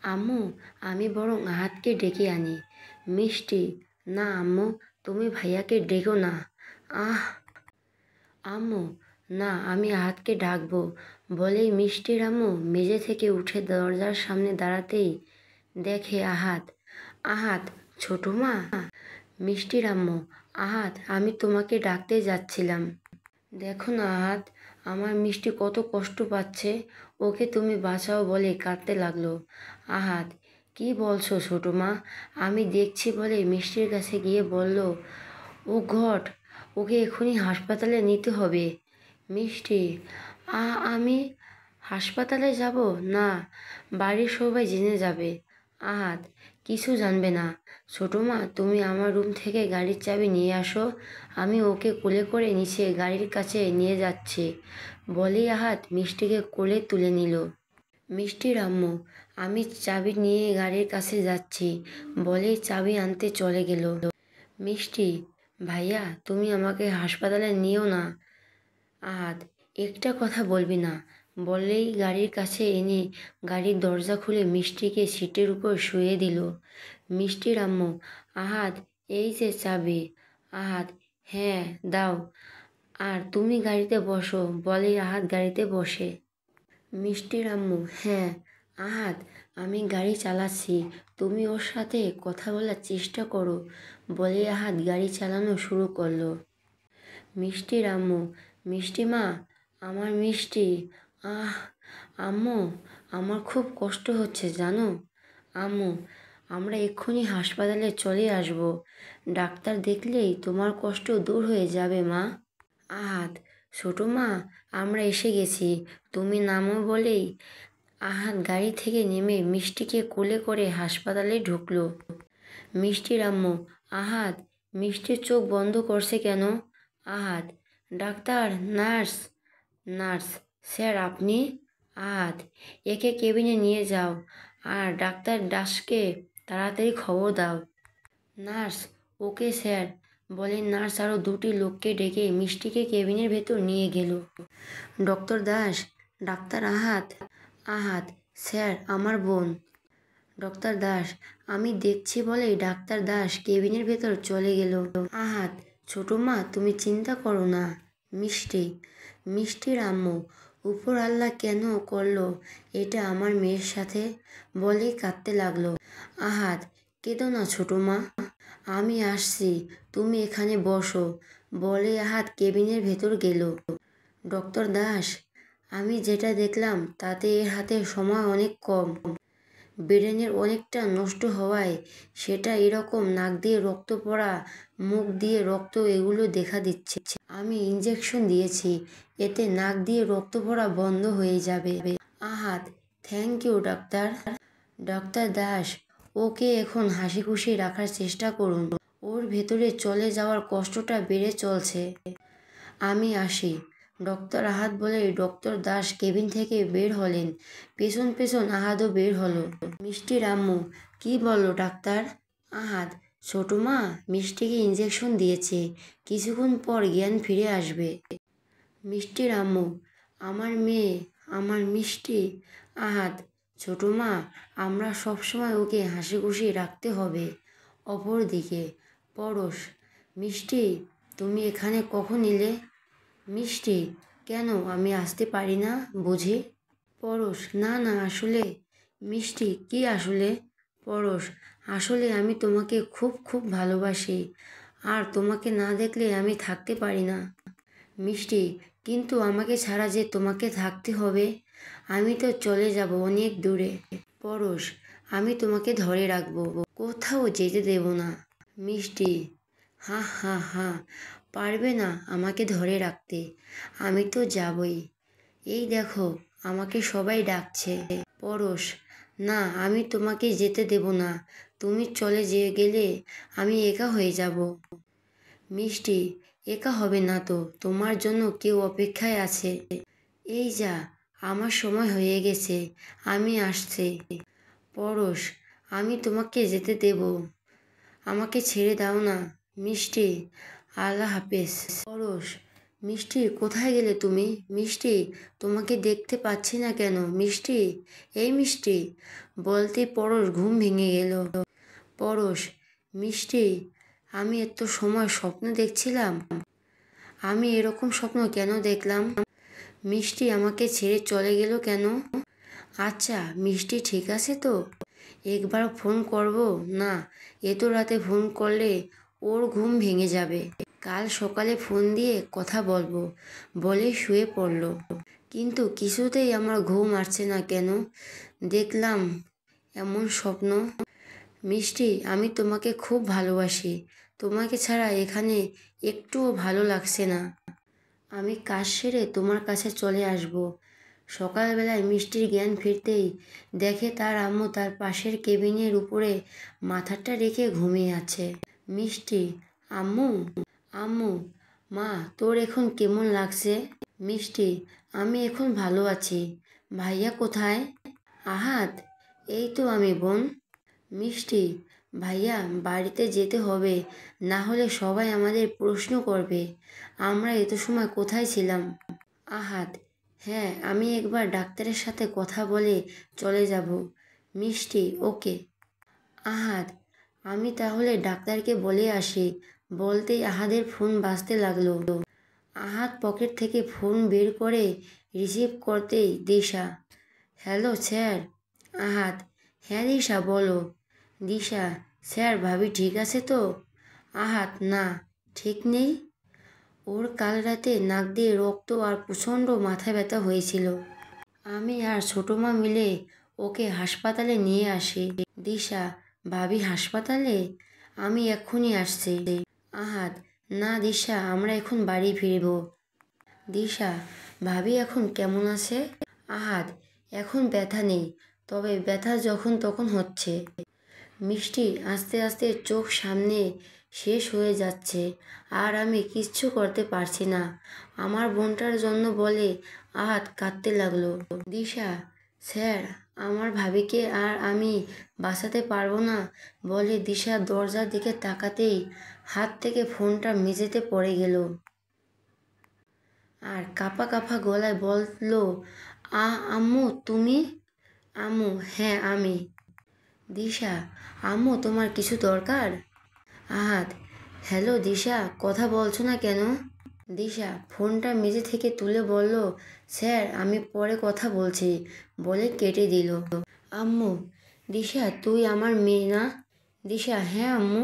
আম্মু, আমি বরং আহাতকে ডেকে আনি। মিষ্টি, না আম্মু, তুমি ভাইয়াকে ডেকো না। আহ আম্মু, না, আমি আহাতকে ডাকবো বলেই মিষ্টির আম্মু মেঝে থেকে উঠে দরজার সামনে দাঁড়াতেই দেখে আহাত। আহাত, ছোট মা। মিষ্টির আম্মু, আহাত, আমি তোমাকে ডাকতে যাচ্ছিলাম। দেখো না আহাত, আমার মিষ্টি কত কষ্ট পাচ্ছে, ওকে তুমি বাঁচাও বলে কাঁদতে লাগলো। আহাত, কি বলছো ছোট মা? আমি দেখছি বলে মিষ্টির কাছে গিয়ে বলল, ও গড, ওকে এখনই হাসপাতালে নিতে হবে। মিষ্টি, আমি হাসপাতালে যাব না, বাড়ির সবাই জেনে যাবে। আহাত, কিছু জানবে না। ছোটো মা, তুমি আমার রুম থেকে গাড়ির চাবি নিয়ে আসো, আমি ওকে কোলে করে নিচে গাড়ির কাছে নিয়ে যাচ্ছি। বলেই আহাত মিষ্টিকে কোলে তুলে নিল। মিষ্টির আম্মু, আমি চাবি নিয়ে গাড়ির কাছে যাচ্ছি বলেই চাবি আনতে চলে গেল। মিষ্টি, ভাইয়া, তুমি আমাকে হাসপাতালে নিও না। আহাত, একটা কথা বলবি না বললেই গাড়ির কাছে এনে গাড়ির দরজা খুলে মিষ্টিকে সিটের উপর শুয়ে দিল। মিষ্টির আম্মু, আহাত, এই যে চাবি। আহাত, হ্যাঁ দাও, আর তুমি গাড়িতে বসো বলেই আহাত গাড়িতে বসে। মিষ্টির আম্মু, হ্যাঁ আহাত, আমি গাড়ি চালাচ্ছি, তুমি ওর সাথে কথা বলার চেষ্টা করো বলে আহাত গাড়ি চালানো শুরু করলো। মিষ্টির আম্মু, মিষ্টি মা, আমার মিষ্টি। আহ আম্মু, আমার খুব কষ্ট হচ্ছে জানো। আম্মু, আমরা এক্ষুনি হাসপাতালে চলে আসব, ডাক্তার দেখলেই তোমার কষ্ট দূর হয়ে যাবে মা। আহাত, ছোটো মা, আমরা এসে গেছি, তুমি নামো বলেই আহাত গাড়ি থেকে নেমে মিষ্টিকে কোলে করে হাসপাতালে ঢুকলো। মিষ্টির আম্মু, আহাত, মিষ্টির চোখ বন্ধ করছে কেন? আহাত, ডাক্তার, নার্স। নার্স, স্যার আপনি? আহাত, একে কেবিনে নিয়ে যাও আর ডাক্তার দাসকে তাড়াতাড়ি খবর দাও। নার্স, ওকে স্যার বলে নার্স আরও দুটি লোককে ডেকে মিষ্টিকে কেবিনের ভেতর নিয়ে গেল। ডক্টর দাস, ডাক্তার আহাত। আহাত, স্যার আমার বোন। ডক্টর দাস, আমি দেখছি বলেই ডাক্তার দাস কেবিনের ভেতর চলে গেল। আহাত, ছোটো মা, তুমি চিন্তা করো না। মিষ্টি, মিষ্টির আম্মু, উপর আল্লাহ কেন করলো এটা আমার মেয়ের সাথে বলেই কাঁদতে লাগলো। আহাত, কেঁদো না ছোটো মা, আমি আসছি, তুমি এখানে বসো বলে আহাত কেবিনের ভেতর গেল। ডক্টর দাস, আমি যেটা দেখলাম তাতে এর হাতে সময় অনেক কম, ব্রেনের অনেকটা নষ্ট হওয়ায় সেটা এরকম নাক দিয়ে রক্ত পড়া, মুখ দিয়ে রক্ত, এগুলো দেখা দিচ্ছে। আমি ইঞ্জেকশন দিয়েছি, এতে নাক দিয়ে রক্ত পড়া বন্ধ হয়ে যাবে। আহাত, thank you doctor. Doctor Das, okay এখন হাসি খুশি রাখার চেষ্টা করুন, ওর ভেতরে চলে যাওয়ার কষ্টটা বেড়ে চলছে। আমি আসি। ডক্টর আহাত বলে ডক্টর দাস কেবিন থেকে বের হলেন, পেছন পেছন আহাতও বের হলো। মিষ্টির আম্মু, কি বললো ডাক্তার? আহাত, ছোটো মা, মিষ্টিকে ইঞ্জেকশন দিয়েছে, কিছুক্ষণ পর জ্ঞান ফিরে আসবে। মিষ্টির আম্মু, আমার মেয়ে, আমার মিষ্টি। আহাত, ছোটো মা, আমরা সবসময় ওকে হাসি খুশি রাখতে হবে। অপরদিকে পরশ, মিষ্টি, তুমি এখানে কখন এলে? মিষ্টি, কেন আমি আসতে পারি না বুঝি? পরশ, না না, আসলে। মিষ্টি, কি আসলে? পরশ, আসলে আমি তোমাকে খুব খুব ভালোবাসি, আর তোমাকে না দেখলে আমি থাকতে পারি না। মিষ্টি, কিন্তু আমাকে ছাড়া যে তোমাকে থাকতে হবে, আমি তো চলে যাব অনেক দূরে। পরশ, আমি তোমাকে ধরে রাখবো, কোথাও যেতে দেব না। মিষ্টি, হা হা হা, পারবে না আমাকে ধরে রাখতে, আমি তো যাবই, এই দেখো আমাকে সবাই ডাকছে। পরশ, না, আমি তোমাকে যেতে দেব না, তুমি চলে গেলে আমি একা হয়ে যাব। মিষ্টি, একা হবে না তো, তোমার জন্য কেউ অপেক্ষায় আছে। এই যা, আমার সময় হয়ে গেছে, আমি আসছি। পরশ, আমি তোমাকে যেতে দেব, আমাকে ছেড়ে দাও না। মিষ্টি, আল্লাহ হাফেজ। পরশ, মিষ্টি, কোথায় গেলে তুমি? মিষ্টি, তোমাকে দেখতে পাচ্ছি না কেন? মিষ্টি, এই মিষ্টি, বলতে পরশ ঘুম ভেঙে গেল। পরশ, মিষ্টি, আমি এত সময় স্বপ্ন দেখছিলাম। আমি এরকম স্বপ্ন কেন দেখলাম? মিষ্টি আমাকে ছেড়ে চলে গেল কেন? আচ্ছা, মিষ্টি ঠিক আছে তো? একবার ফোন করব? না, এত রাতে ফোন করলে ওর ঘুম ভেঙে যাবে। কাল সকালে ফোন দিয়ে কথা বলবো বলে শুয়ে পড়ল। কিন্তু কিছুতেই আমার ঘুম আসছে না কেন? দেখলাম এমন স্বপ্ন। মিষ্টি, আমি তোমাকে খুব ভালোবাসি। তোমাকে ছাড়া এখানে একটুও ভালো লাগছে না। আমি কাজ সেরে তোমার কাছে চলে আসব। সকালবেলায় মিষ্টির জ্ঞান ফিরতেই দেখে তার আম্মু তার পাশের কেবিনের উপরে মাথাটা রেখে ঘুমিয়ে আছে। মিষ্টি, আম্মু, আম্মু, মা, তোর এখন কেমন লাগছে? মিষ্টি, আমি এখন ভালো আছি। ভাইয়া কোথায়? আহাদ, এই তো আমি, বোন। মিষ্টি, ভাইয়া বাড়িতে যেতে হবে, না হলে সবাই আমাদের প্রশ্ন করবে আমরা এত সময় কোথায় ছিলাম। আহাদ, হ্যাঁ, আমি একবার ডাক্তারের সাথে কথা বলে চলে যাব। মিষ্টি, ওকে। আহাদ, আমি তাহলে ডাক্তারকে বলে আসি। বলতেই আহাদের ফোন বাজতে লাগলো। আহাদ পকেট থেকে ফোন বের করে রিসিভ করতেই দিশা। Hello sir. আহাদ, হ্যাঁ দিশা, বলো। দিশা, স্যার, ভাবি ঠিক আছে তো? আহাদ, না, ঠিক নেই। ওর কাল রাতে নাক দিয়ে রক্ত আর প্রচণ্ড মাথা ব্যথা হয়েছিল। আমি আর ছোটো মা মিলে ওকে হাসপাতালে নিয়ে আসি। দিশা, ভাবি হাসপাতালে? আমি এক্ষুনি আসছি। আহাদ, না দিশা, আমরা এখন বাড়ি ফিরব। দিশা, ভাবি এখন কেমন আছে? আহাদ, এখন ব্যথা নেই, তবে ব্যথা যখন তখন হচ্ছে। মিষ্টি, আস্তে আস্তে চোখ সামনে শেষ হয়ে যাচ্ছে, আর আমি কিচ্ছু করতে পারছি না আমার বোনটার জন্য বলে আহাদ কাঁদতে লাগলো। দিশা, স্যার, আমার ভাবিকে আর আমি বাঁচাতে পারবো না বলে দিশা দরজার দিকে তাকাতেই হাত থেকে ফোনটা মেঝেতে পড়ে গেল। আর কাঁপা কাঁপা গলায় বলল, আম্মু তুমি? আম্মু, হ্যাঁ আমি। দিশা, আম্মু তোমার কিছু দরকার? আহাদ, হ্যালো দিশা, কথা বলছো না কেন? দিশা ফোনটা মেঝে থেকে তুলে বলল, স্যার, আমি পরে কথা বলছি বলে কেটে দিল। আম্মু, দিশা তুই আমার মেয়ে না? দিশা, হ্যাঁ আম্মু।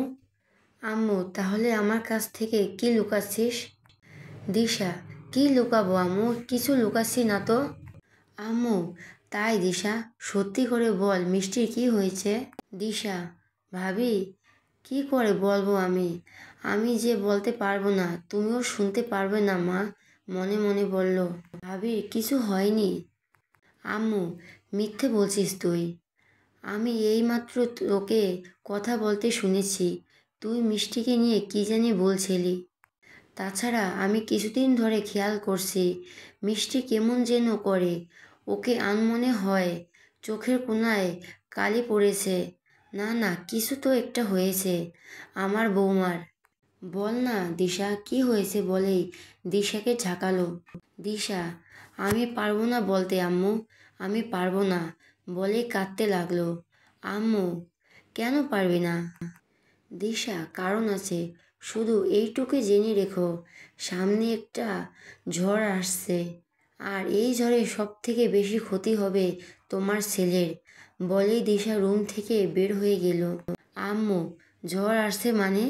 আম্মু, তাহলে আমার কাছ থেকে কি লুকাচ্ছিস? দিশা, কি লুকাবো আম্মু, কিছু লুকাচ্ছি না তো। আম্মু, তাই দিশা, সত্যি করে বল মিষ্টির কি হয়েছে? দিশা, ভাবি, কি করে বলবো আমি? আমি যে বলতে পারবো না, তুমিও শুনতে পারবে না মা, মনে মনে বলল। ভাবির কিছু হয়নি। আম্মু, মিথ্যে বলছিস তুই। আমি এইমাত্র তোকে কথা বলতে শুনেছি, তুই মিষ্টিকে নিয়ে কী জানি বলছিলি। তাছাড়া আমি কিছুদিন ধরে খেয়াল করছি মিষ্টি কেমন যেন করে, ওকে আনমনে হয়, চোখের কোণায় কালি পড়েছে। না না, কিছু তো একটা হয়েছে আমার বৌমার। বল না দিশা, কি হয়েছে বলেই দিশাকে ঝাঁকালো। দিশা, আমি পারবো না বলতে আম্মু, আমি পারবো না বলে কাঁদতে লাগলো। আম্মু, কেন পারবি না? দিশা, কারণ আছে, শুধু এইটুকু জেনে রেখো, সামনে একটা ঝড় আসছে, আর এই ঝড়ে সব থেকে বেশি ক্ষতি হবে তোমার ছেলের। বলেই দিশা রুম থেকে বের হয়ে গেল। আম্মু, ঝড় আসছে মানে?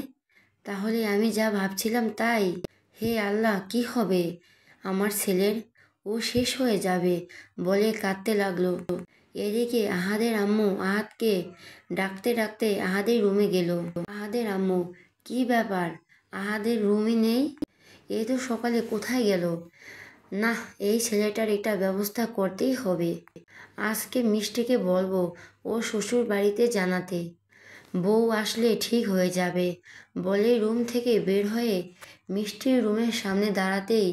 তাহলে আমি যা ভাবছিলাম তাই? হে আল্লাহ, কি হবে আমার ছেলের? ও শেষ হয়ে যাবে বলে কাঁদতে লাগলো। এদিকে আহাদের আম্মু আহাদকে ডাকতে ডাকতে আহাদের রুমে গেল। আহাদের আম্মু, কি ব্যাপার, আহাদের রুমই নেই? এ তো সকালে কোথায় গেল? না, এই ছেলেটার একটা ব্যবস্থা করতেই হবে। আজকে মিষ্টিকে বলবো ও শ্বশুর বাড়িতে জানাতে, বউ আসলে ঠিক হয়ে যাবে বলে রুম থেকে বের হয়ে মিষ্টির রুমের সামনে দাঁড়াতেই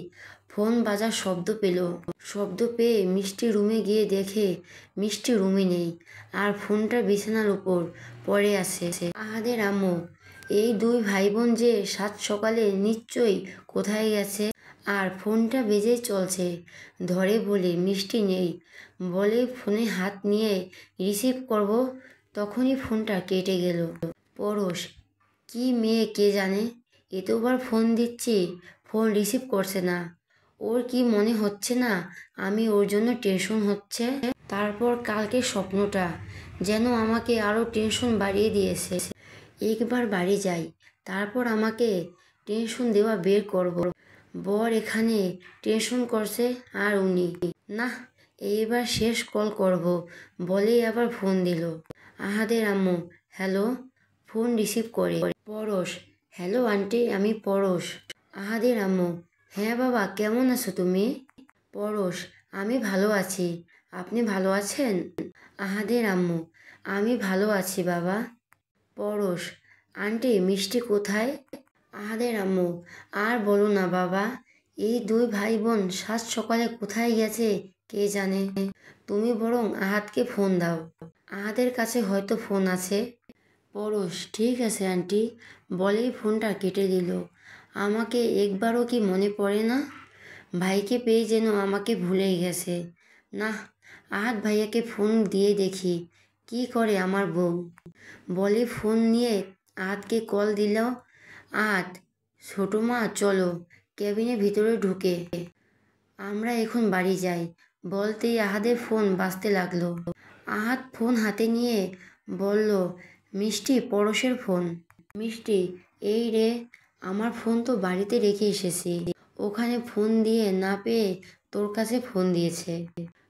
ফোন বাজার শব্দ পেল। শব্দ পেয়ে মিষ্টি রুমে গিয়ে দেখে মিষ্টি রুমে নেই, আর ফোনটা বিছানার উপর পড়ে আছে। আহাদের আম্মু, এই দুই ভাই বোন যে সাত সকালে নিশ্চয়ই কোথায় গেছে। আর ফোনটা বেজেই চলছে। ধরে বলি মিষ্টি নেই, বলে ফোনে হাত নিয়ে রিসিভ করব, তখনই ফোনটা কেটে গেল। পরশ, কি মেয়ে কে জানে, এতবার ফোন দিচ্ছি, ফোন রিসিভ করছে না। ওর কি মনে হচ্ছে না আমি ওর জন্য টেনশন হচ্ছে? তারপর কালকে স্বপ্নটা যেন আমাকে আরও টেনশন বাড়িয়ে দিয়েছে। একবার বাড়ি যাই, তারপর আমাকে টেনশন দেওয়া বের করব। বর এখানে টেনশন করছে আর উনি না। এইবার শেষ কল করব বলেই আবার ফোন দিল। আহাদের আম্মু। হ্যালো। ফোন রিসিভ করে। পরশ, হ্যালো আন্টি, আমি পরশ। আহাদের আম্মু, হ্যাঁ বাবা, কেমন আছো তুমি? পরশ, আমি ভালো আছি, আপনি ভালো আছেন? আহাদের আম্মু, আমি ভালো আছি বাবা। পরশ, আন্টি মিষ্টি কোথায়? আহাদের আম্মু, আর বলো না বাবা, এই দুই ভাই বোন সাত সকালে কোথায় গেছে কে জানে। তুমি বরং আহাদকে ফোন দাও, আহাদের কাছে হয়তো ফোন আছে। পরশ, ঠিক আছে আন্টি, বলেই ফোনটা কেটে দিল। আমাকে একবারও কি মনে পড়ে না? ভাইকে পেয়ে যেন আমাকে ভুলেই গেছে। না, আহাদ ভাইয়াকে ফোন দিয়ে দেখি কি করে আমার বউ। বলে ফোন নিয়ে আহাদকে কল দিল। আহাদ, ছোটো মা চলো, কেবিনের ভিতরে ঢুকে আমরা এখন বাড়ি যাই বলতেই আহাদের ফোন বাজতে লাগলো। আহাদ ফোন হাতে নিয়ে বলল, মিষ্টি, পরশের ফোন। মিষ্টি, এই রে, আমার ফোন তো বাড়িতে রেখে এসেছি, ওখানে ফোন দিয়ে না পেয়ে তোর কাছে ফোন দিয়েছে,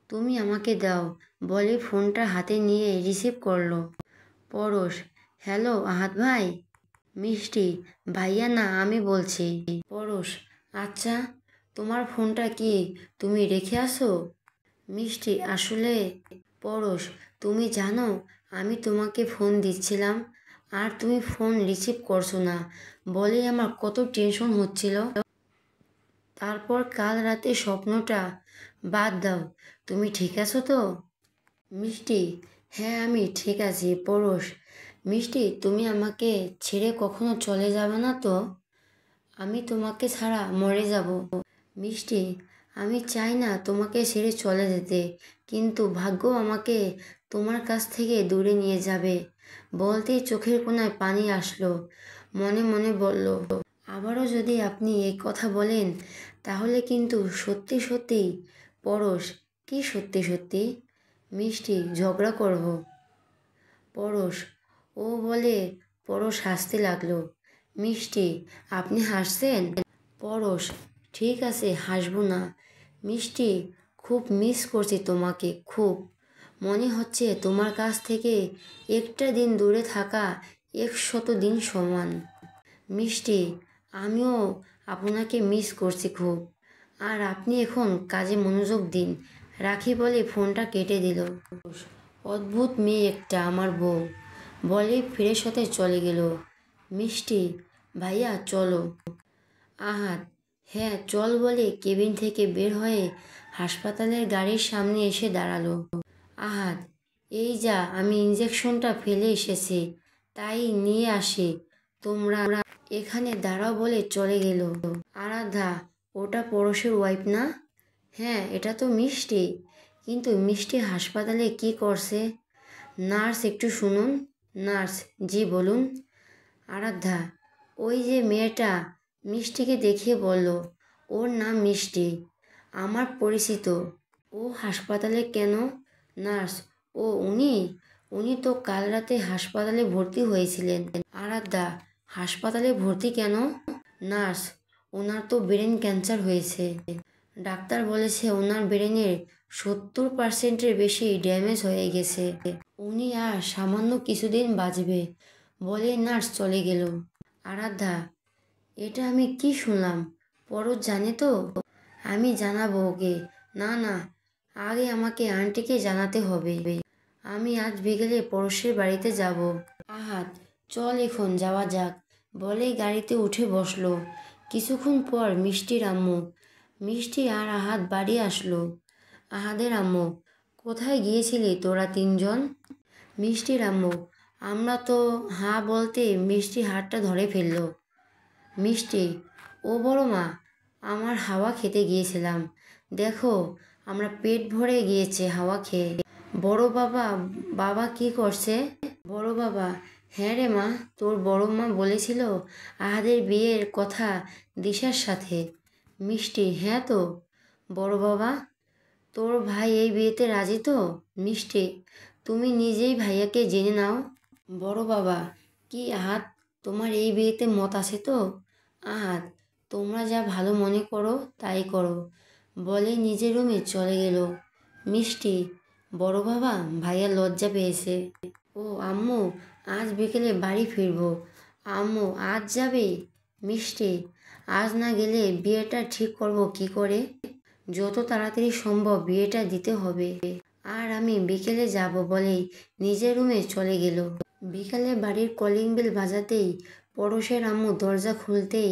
তুমি আমাকে দাও, বলে ফোনটা হাতে নিয়ে রিসিভ করলো। পরশ, হ্যালো আহাদ ভাই। মিষ্টি, ভাইয়া না, আমি বলছি। পরশ, আচ্ছা, তোমার ফোনটা কি তুমি রেখে আসো? মিষ্টি, আসলে। পরশ, তুমি জানো আমি তোমাকে ফোন দিচ্ছিলাম আর তুমি ফোন রিসিভ করছো না বলেই আমার কত টেনশন হচ্ছিল। তারপর কাল রাতে স্বপ্নটা বাদ দাও, তুমি ঠিক আছো তো? মিষ্টি, হ্যাঁ আমি ঠিক আছি। পরশ, মিষ্টি, তুমি আমাকে ছেড়ে কখনো চলে যাবে না তো? আমি তোমাকে ছাড়া মরে যাব। মিষ্টি, আমি চাই না তোমাকে ছেড়ে চলে যেতে, কিন্তু ভাগ্য আমাকে তোমার কাছ থেকে দূরে নিয়ে যাবে। বলতেই চোখের কোণায় পানি আসলো। মনে মনে বলল, আবারও যদি আপনি এই কথা বলেন তাহলে কিন্তু সত্যি সত্যি। পরশ, কি সত্যি সত্যি? মিষ্টি, ঝগড়া করব। পরশ, ও বলে পরশ হাসতে লাগলো। মিষ্টি, আপনি হাসছেন? পরশ, ঠিক আছে, হাসবো না। মিষ্টি, খুব মিস করছি তোমাকে, খুব। মনে হচ্ছে তোমার কাছ থেকে একটা দিন দূরে থাকা 100 দিন সমান। মিষ্টি, আমিও আপনাকে মিস করছি খুব। আর আপনি এখন কাজে মনোযোগ দিন, রাখি বলে ফোনটা কেটে দিল। অদ্ভুত মেয়ে একটা আমার বউ, বলে ফ্রেশ হতে চলে গেল। মিষ্টি, ভাইয়া চলো। আহাদ, হ্যাঁ চল বলে কেবিন থেকে বের হয়ে হাসপাতালের গাড়ির সামনে এসে দাঁড়ালো। আহাদ, এই যা, আমি ইঞ্জেকশনটা ফেলে এসেছি, তাই নিয়ে আসি, তোমরা এখানে দাঁড়াও বলে চলে গেল। আরাধ্যা, ওটা পরশের ওয়াইফ না? হ্যাঁ, এটা তো মিষ্টি, কিন্তু মিষ্টি হাসপাতালে কি করছে? নার্স, একটু শুনুন। নার্স, জি বলুন। আরাধ্যা, ওই যে মেয়েটা মিষ্টিকে দেখিয়ে বলল ওর নাম মিষ্টি, আমার পরিচিত। ও হাসপাতালে কেন? নার্স, ও উনি উনি তো কাল রাতে হাসপাতালে ভর্তি হয়েছিলেন। আরাধ্যা, হাসপাতালে ভর্তি কেন? নার্স, ওনার তো ব্রেন ক্যান্সার হয়েছে, ডাক্তার বলেছে ওনার ব্রেনের 70%-এর বেশি ড্যামেজ হয়ে গেছে, উনি আর সামান্য কিছুদিন বাঁচবে, বলে নার্স চলে গেল। আরাধ্যা, এটা আমি কি শুনলাম? পরশ জানে তো? আমি জানাবো ওকে। না না, আগে আমাকে আন্টিকে জানাতে হবে। আমি আজ বিকেলে পরশের বাড়িতে যাব। আহাদ, চল এখন যাওয়া যাক, বলে গাড়িতে উঠে বসলো। কিছুক্ষণ পর মিষ্টির আম্মু, মিষ্টি আর আহাদ বাড়ি আসলো। আহাদের আম্মু, কোথায় গিয়েছিলি তোরা তিনজন? মিষ্টির আম্মু, আমরা তো হ্যাঁ বলতে মিষ্টি হাতটা ধরে ফেললো। মিষ্টি, ও বড় মা, আমার হাওয়া খেতে গিয়েছিলাম। দেখো আমরা পেট ভরে গিয়েছে হাওয়া খেয়ে। বড় বাবা, বাবা কি করছে? বড় বাবা: হ্যাঁ রে মা, তোর বড় মা বলেছিল আহাদের বিয়ের কথা দিশার সাথে। মিষ্টি: হ্যাঁ তো বড় বাবা, তোর ভাই এই বিয়েতে রাজি তো? মিষ্টি: তুমি নিজেই ভাইয়াকে জেনে নাও। বড় বাবা: কি আহাত, তোমার এই বিয়েতে মত আছে তো? আহাত: তোমরা যা ভালো মনে করো তাই করো, বলে নিজের রুমে চলে গেল। মিষ্টি: বড় বাবা, ভাইয়া লজ্জা পেয়েছে। ও আম্মু, আজ বিকেলে বাড়ি ফিরবো। আম্মু: আজ যাবে? মিষ্টি: আজ না গেলে বিয়েটা ঠিক করব কি করে? যত তাড়াতাড়ি সম্ভব বিয়েটা দিতে হবে। আর আমি বিকেলে যাব বলেই নিজের রুমে চলে গেল। বিকালে বাড়ির কলিং বেল বাজাতেই পড়শের আম্মু দরজা খুলতেই